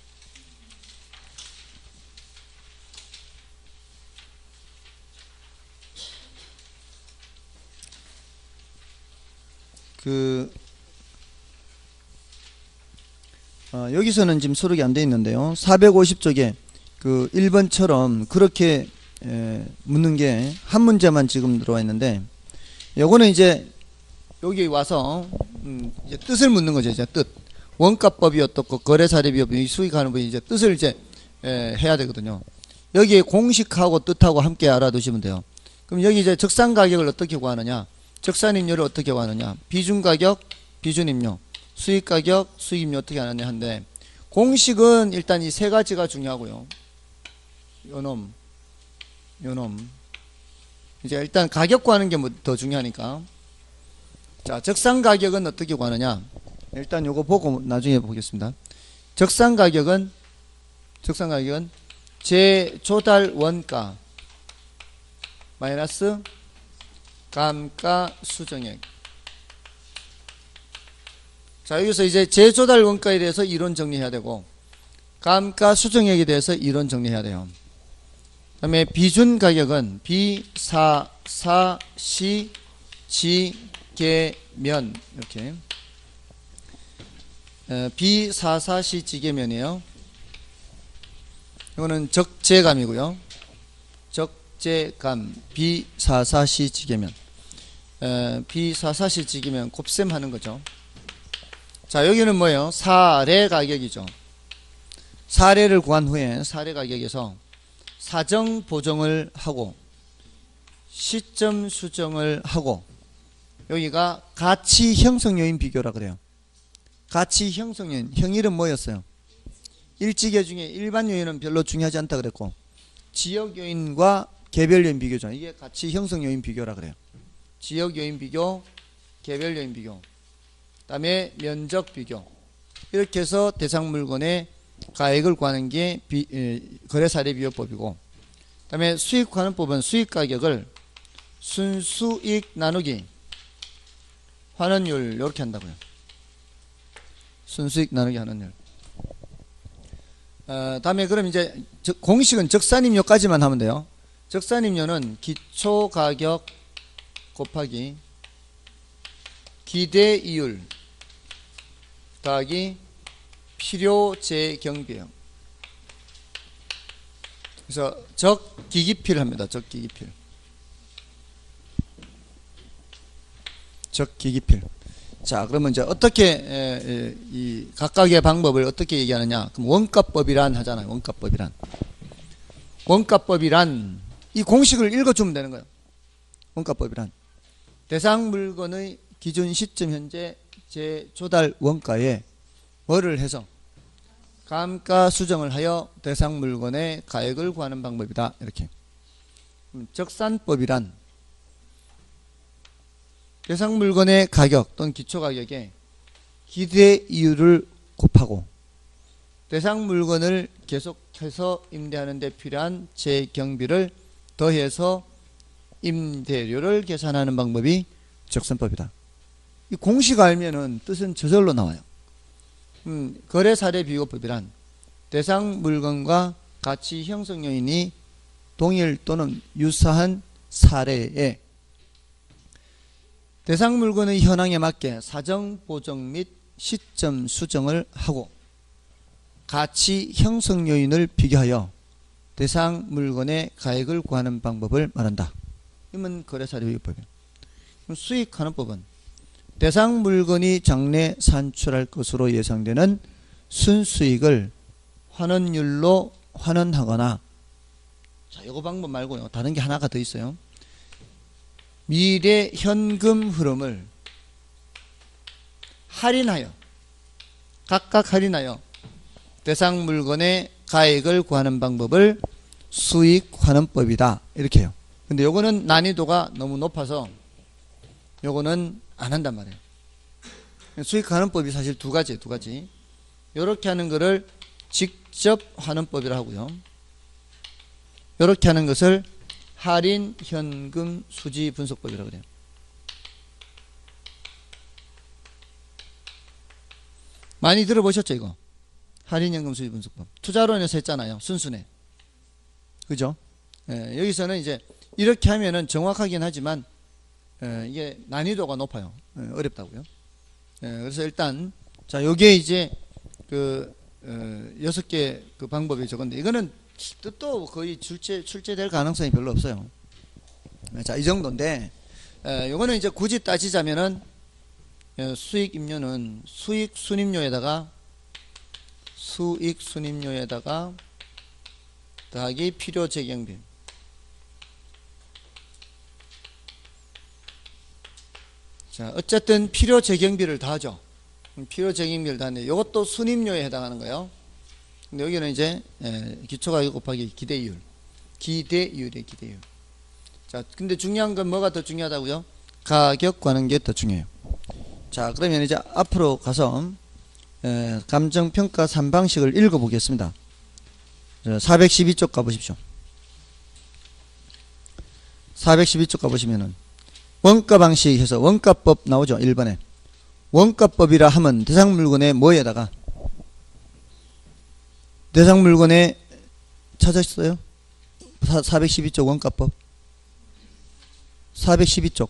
여기서는 지금 수록이 안 돼 있는데요. 450쪽에 그 1번처럼 그렇게 묻는 게 한 문제만 지금 들어와 있는데 요거는 이제 여기 와서 이제 뜻을 묻는 거죠. 이제 뜻. 원가법이 어떻고 거래사례 비법이 수익하는 분이 이제 뜻을 이제 해야 되거든요. 여기에 공식하고 뜻하고 함께 알아두시면 돼요. 그럼 여기 이제 적산가격을 어떻게 구하느냐? 적산임료를 어떻게 구하느냐? 비준가격, 비준임료, 수익가격, 수익임료 어떻게 하느냐 한데 공식은 일단 이 세 가지가 중요하고요. 요놈. 이제 일단 가격 구하는 게 더 중요하니까. 자, 적산가격은 어떻게 구하느냐? 일단 요거 보고 나중에 보겠습니다. 적산가격은 제조달 원가 마이너스 감가 수정액. 자, 여기서 이제 제조달 원가에 대해서 이론 정리해야 되고 감가 수정액에 대해서 이론 정리해야 돼요. 그 다음에 비준 가격은 비사사시 지계면 이렇게 비사사시 지계면이에요. 이거는 적재감이고요. 적재감 비사사시 지계면 비사사시 지계면 곱셈하는 거죠. 자, 여기는 뭐예요? 사례 가격이죠. 사례를 구한 후에 사례 가격에서 사정 보정을 하고 시점 수정을 하고 여기가 가치 형성 요인 비교라 그래요. 가치 형성 요인. 형일은 뭐였어요? 일지계 중에 일반 요인은 별로 중요하지 않다 그랬고 지역 요인과 개별 요인 비교죠. 이게 가치 형성 요인 비교라 그래요. 지역 요인 비교, 개별 요인 비교, 그 다음에 면적 비교. 이렇게 해서 대상 물건의 가액을 구하는 게 거래사례비교법이고, 그 다음에 수익환원법은 수익가격을 순수익 나누기 환원율 이렇게 한다고요. 순수익 나누기 환원율. 다음에 그럼 이제 공식은 적산임료까지만 하면 돼요. 적산임료는 기초가격 곱하기 기대이율 더하기 필요재경비예요. 그래서 적기기필 합니다. 적기기필. 적기기필. 자, 그러면 이제 어떻게 이 각각의 방법을 어떻게 얘기하느냐? 그럼 원가법이란 하잖아요. 원가법이란 이 공식을 읽어주면 되는 거예요. 원가법이란 대상 물건의 기준 시점 현재 재조달 원가에 뭐를 해서 감가 수정을 하여 대상 물건의 가액을 구하는 방법이다. 이렇게. 적산법이란 대상 물건의 가격 또는 기초가격에 기대이율을 곱하고 대상 물건을 계속해서 임대하는 데 필요한 재경비를 더해서 임대료를 계산하는 방법이 적산법이다. 이 공식 알면은 뜻은 저절로 나와요. 거래사례비교법이란 대상 물건과 가치 형성 요인이 동일 또는 유사한 사례에 대상 물건의 현황에 맞게 사정 보정 및 시점 수정을 하고 가치 형성 요인을 비교하여 대상 물건의 가액을 구하는 방법을 말한다. 이건 거래사례비교법이에요. 수익환원법은 대상 물건이 장래 산출할 것으로 예상되는 순수익을 환원율로 환원하거나, 자, 이거 방법 말고요. 다른 게 하나가 더 있어요. 미래 현금 흐름을 각각 할인하여 대상 물건의 가액을 구하는 방법을 수익환원법이다. 이렇게 해요. 근데 요거는 난이도가 너무 높아서 요거는 안 한단 말이에요. 수익환원법이 사실 두 가지. 요렇게 하는 거를 직접 환원법이라 하고요. 요렇게 하는 것을 할인 현금 수지 분석법이라고 그래요. 많이 들어보셨죠, 이거? 할인 현금 수지 분석법. 투자론에서 했잖아요. 순수네. 그죠? 여기서는 이제 이렇게 하면은 정확하긴 하지만 이게 난이도가 높아요. 어렵다고요. 그래서 일단 자, 요게 이제 그 6개 그 방법이 저건데, 이거는 뜻도 거의 출제될 가능성이 별로 없어요. 자, 이 정도인데, 요거는 이제 굳이 따지자면은 수익 임료는 수익 순임료에다가 더하기 필요 재경비. 자, 어쨌든 필요 재경비를 다 하죠. 필요 재경비를 다 하는데 이것도 순임료에 해당하는 거예요. 근데 여기는 이제 기초가격 곱하기 기대이율. 기대이율이에요. 자, 근데 중요한 건 뭐가 더 중요하다고요? 가격 구하는 게 더 중요해요. 자, 그러면 이제 앞으로 가서 감정평가 3방식을 읽어보겠습니다. 412쪽 가보십시오. 412쪽 가보시면은 원가 방식 해서 원가법 나오죠. 1번에. 원가법이라 하면 대상 물건에 뭐에다가 대상 물건에 찾았어요? 412쪽 원가법. 412쪽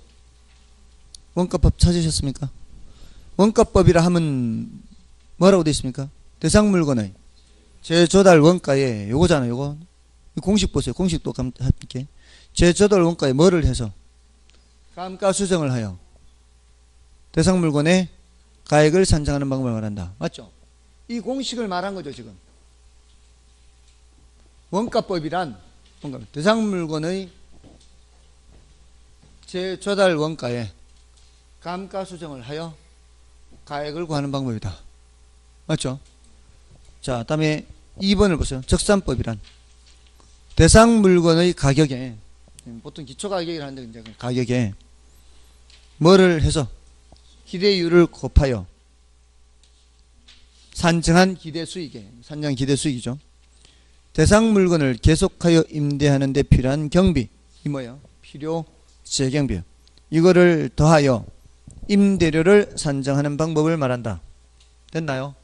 원가법 찾으셨습니까? 원가법이라 하면 뭐라고 되어 있습니까? 대상 물건의 재조달 원가에 요거잖아요. 요거 공식 보세요. 공식도 함께 재조달 원가에 뭐를 해서 감가 수정을 하여 대상 물건의 가액을 산정하는 방법을 말한다. 맞죠? 이 공식을 말한 거죠. 지금 원가법이란 대상 물건의 재조달 원가에 감가 수정을 하여 가액을 구하는 방법이다. 맞죠? 자, 다음에 2번을 보세요. 적산법이란 대상 물건의 가격에, 보통 기초가격이라 하는데 이제 가격에 뭐를 해서 기대이율을 곱하여 산정한 기대수익에 산정한 기대수익이죠. 대상 물건을 계속하여 임대하는 데 필요한 경비, 이 뭐예요? 필요 재경비. 이거를 더하여 임대료를 산정하는 방법을 말한다. 됐나요?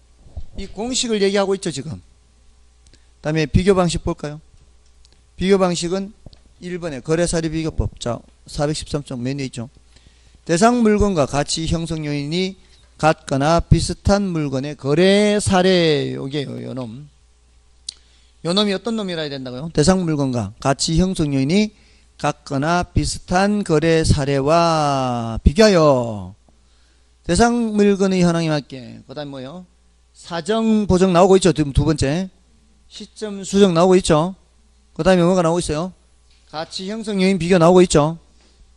이 공식을 얘기하고 있죠 지금. 다음에 비교 방식 볼까요? 비교 방식은 1번에 거래사례 비교법. 자, 413쪽 메뉴에 있죠. 대상 물건과 가치 형성 요인이 같거나 비슷한 물건의 거래 사례. 요게요, 요놈. 요놈이 어떤 놈이라 해야 된다고요? 대상 물건과 가치 형성 요인이 같거나 비슷한 거래 사례와 비교하여 대상 물건의 현황에 맞게. 그 다음 뭐요? 사정 보정 나오고 있죠. 두 번째. 시점 수정 나오고 있죠. 그 다음에 뭐가 나오고 있어요? 가치 형성 요인 비교 나오고 있죠.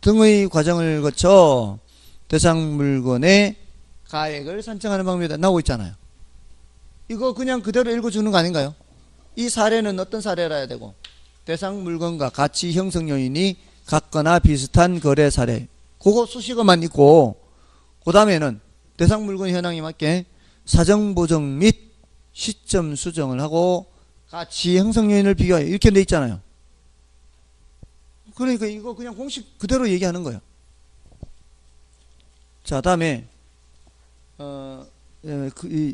등의 과정을 거쳐 대상 물건의 가액을 산정하는 방법이 나오고 있잖아요. 이거 그냥 그대로 읽어주는 거 아닌가요? 이 사례는 어떤 사례라 해야 되고, 대상 물건과 가치 형성 요인이 같거나 비슷한 거래 사례. 그거 수식어만 있고, 그 다음에는 대상 물건 현황에 맞게 사정 보정 및 시점 수정을 하고 가치 형성 요인을 비교하여 이렇게 돼 있잖아요. 그러니까 이거 그냥 공식 그대로 얘기하는 거예요. 자, 다음에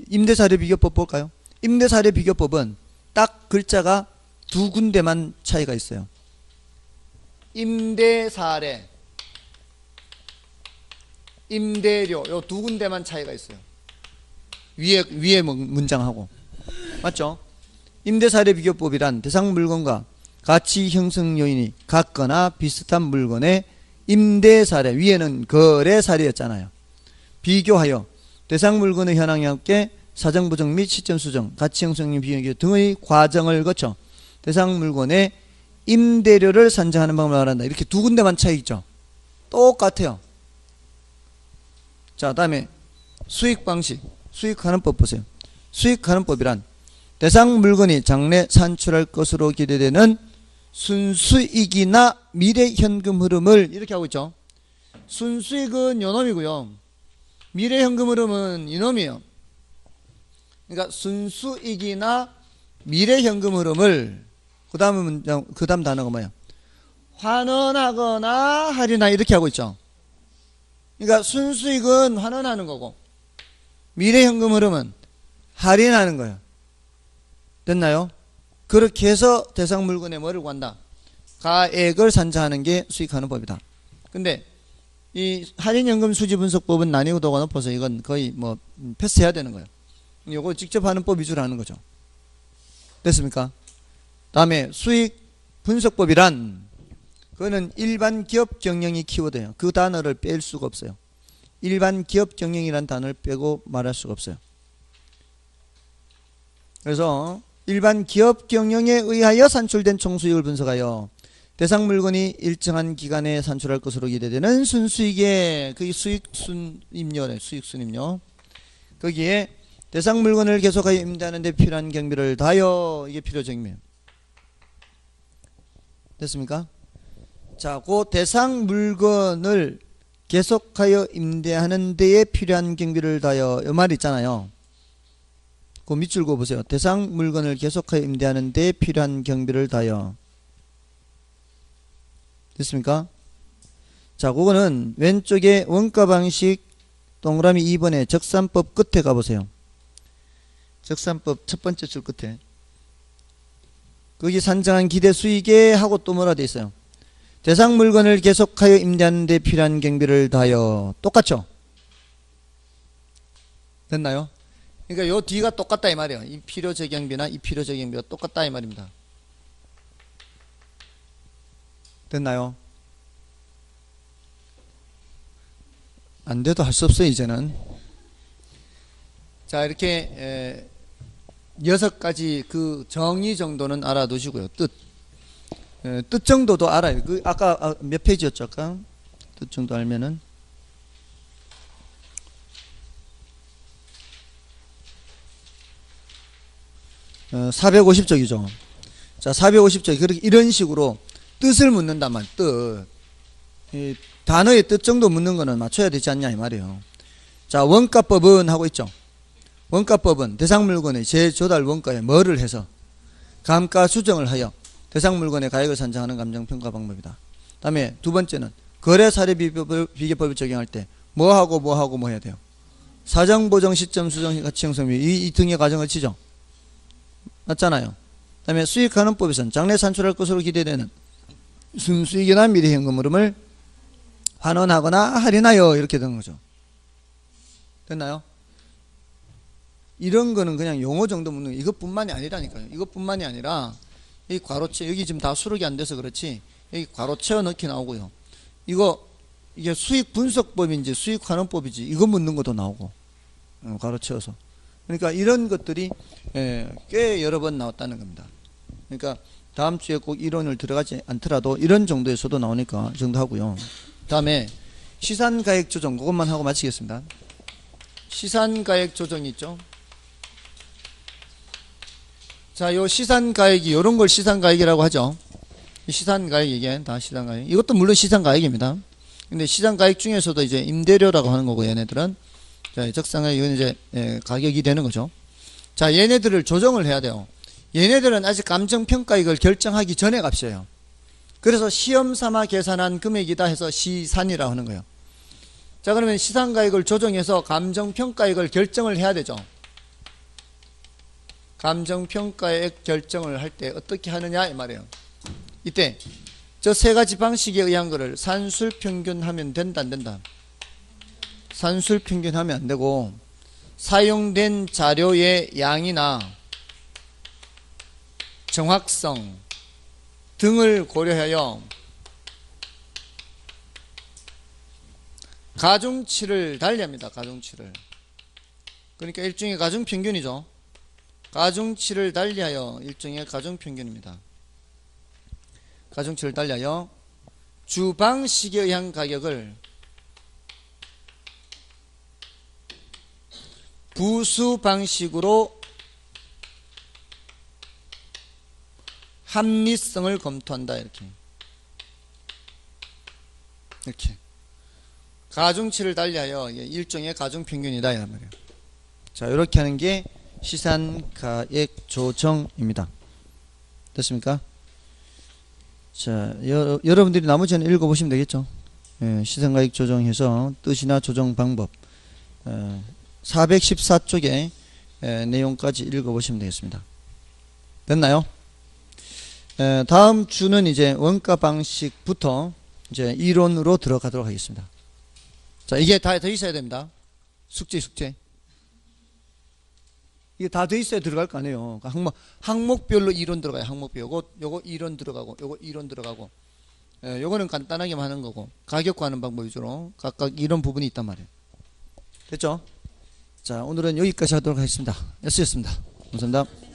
임대사례 비교법 볼까요? 임대사례 비교법은 딱 글자가 두 군데만 차이가 있어요. 임대사례, 임대료, 요 두 군데만 차이가 있어요. 위에 문장하고. 맞죠? 임대사례 비교법이란 대상 물건과 가치 형성 요인이 같거나 비슷한 물건의 임대사례, 위에는 거래사례였잖아요. 비교하여 대상 물건의 현황에 함께 사정 보정 및 시점 수정, 가치 형성 요인 비교 등의 과정을 거쳐 대상 물건의 임대료를 산정하는 방법을 말한다. 이렇게 두 군데만 차이 있죠. 똑같아요. 자, 다음에 수익 방식, 수익하는 법 보세요. 수익하는 법이란 대상 물건이 장래 산출할 것으로 기대되는 순수익이나 미래 현금 흐름을 이렇게 하고 있죠. 순수익은 요놈이고요. 미래 현금 흐름은 이놈이에요. 그러니까 순수익이나 미래 현금 흐름을 그 다음 단어가 뭐예요? 환원하거나 할인하 이렇게 하고 있죠. 그러니까 순수익은 환원하는 거고 미래 현금 흐름은 할인하는 거예요. 됐나요? 그렇게 해서 대상 물건에 뭐를 구한다? 가액을 산정하는 게 수익하는 법이다. 근데 이 할인연금 수지 분석법은 난이도가 높아서 이건 거의 뭐 패스해야 되는 거예요. 이거 직접 하는 법 위주로 하는 거죠. 됐습니까? 다음에 수익 분석법이란 그거는 일반 기업 경영이 키워드예요. 그 단어를 뺄 수가 없어요. 일반 기업 경영이란 단어를 빼고 말할 수가 없어요. 그래서 일반 기업 경영에 의하여 산출된 총수익을 분석하여 대상 물건이 일정한 기간에 산출할 것으로 기대되는 순수익의 그 수익순임료네. 수익순임료. 거기에 대상 물건을 계속하여 임대하는 데 필요한 경비를 다하여 이게 필요적이에요. 됐습니까? 자, 그 대상 물건을 계속하여 임대하는 데에 필요한 경비를 다하여 이 말 있잖아요. 그 밑줄 그어 보세요. 대상 물건을 계속하여 임대하는 데 필요한 경비를 다하여. 됐습니까? 자, 그거는 왼쪽에 원가 방식 동그라미 2번에 적산법 끝에 가보세요. 적산법 첫 번째 줄 끝에. 거기 산정한 기대 수익에 하고 또 뭐라 돼 있어요? 대상 물건을 계속하여 임대하는 데 필요한 경비를 다하여. 똑같죠? 됐나요? 그러니까 요 뒤가 똑같다 이 말이에요. 이 필요적경비나 이 필요적경비가 똑같다 이 말입니다. 됐나요? 안 돼도 할 수 없어요 이제는. 자, 이렇게 6가지 그 정의 정도는 알아두시고요. 뜻 정도도 알아요. 그 아까 몇 페이지였죠? 아까 뜻 정도 알면은 450쪽이죠. 자, 450쪽 그렇게 이런 식으로 뜻을 묻는단 말. 뜻. 이 단어의 뜻 정도 묻는 거는 맞춰야 되지 않냐 이 말이에요. 자, 원가법은 하고 있죠. 원가법은 대상 물건의 재조달 원가에 뭐를 해서 감가 수정을 하여 대상 물건의 가액을 산정하는 감정평가 방법이다. 다음에 두 번째는 거래 사례 비교법을 적용할 때 뭐하고 뭐하고 뭐 해야 돼요? 사정, 보정, 시점, 수정, 가치 형성 이 등의 과정을 치죠. 맞잖아요. 다음에 수익환원법에서는 장래 산출할 것으로 기대되는 순수익이나 미래 현금 흐름을 환원하거나 할인하여 이렇게 된 거죠. 됐나요? 이런 거는 그냥 용어 정도 묻는 거. 이것뿐만이 아니라니까요. 이것뿐만이 아니라 이 괄호체 여기 지금 다 수록이 안 돼서 그렇지 여기 괄호 채워 넣기 나오고요. 이게 수익 분석법인지 수익 환원법이지 이거 묻는 것도 나오고 괄호 채워서. 그러니까 이런 것들이 꽤 여러 번 나왔다는 겁니다. 그러니까 다음 주에 꼭 이론을 들어가지 않더라도 이런 정도에서도 나오니까 이 정도 하고요. 다음에 시산가액 조정 그것만 하고 마치겠습니다. 시산가액 조정이 있죠. 자, 요 시산가액이 요런 걸 시산가액이라고 하죠. 시산가액 이게 다 시산가액. 이것도 물론 시산가액입니다. 근데 시장가액 중에서도 이제 임대료라고 하는 거고 얘네들은 자, 적상가액 이건 이제 가격이 되는 거죠. 자, 얘네들을 조정을 해야 돼요. 얘네들은 아직 감정평가액을 결정하기 전에 값이에요. 그래서 시험 삼아 계산한 금액이다 해서 시산이라고 하는 거예요. 자, 그러면 시산가액을 조정해서 감정평가액을 결정을 해야 되죠. 감정평가액 결정을 할 때 어떻게 하느냐 이 말이에요. 이때 저 세 가지 방식에 의한 거를 산술평균하면 된다 안 된다? 산술평균하면 안 되고 사용된 자료의 양이나 정확성 등을 고려하여 가중치를 달리합니다. 가중치를. 그러니까 일종의 가중평균이죠. 가중치를 달리하여 일종의 가중평균입니다. 가중치를 달리하여 주방식에 의한 가격을 부수 방식으로 합리성을 검토한다. 이렇게 가중치를 달리하여 일종의 가중평균이다 이란 말이에요. 자, 이렇게 하는 게 시산가액 조정입니다. 됐습니까? 자, 여러분들이 나머지는 읽어보시면 되겠죠. 시산가액 조정해서 뜻이나 조정 방법 414쪽에 내용까지 읽어보시면 되겠습니다. 됐나요? 다음 주는 이제 원가 방식부터 이제 이론으로 들어가도록 하겠습니다. 자, 이게 다 더 있어야 됩니다. 숙제. 이게 다 돼 있어야 들어갈 거 아니에요. 항목별로 이론 들어가요. 항목별. 요거 이론 들어가고, 요거 이론 들어가고. 요거는 간단하게만 하는 거고, 가격 구하는 방법 위주로 각각 이런 부분이 있단 말이에요. 됐죠? 자, 오늘은 여기까지 하도록 하겠습니다. S였습니다. 감사합니다.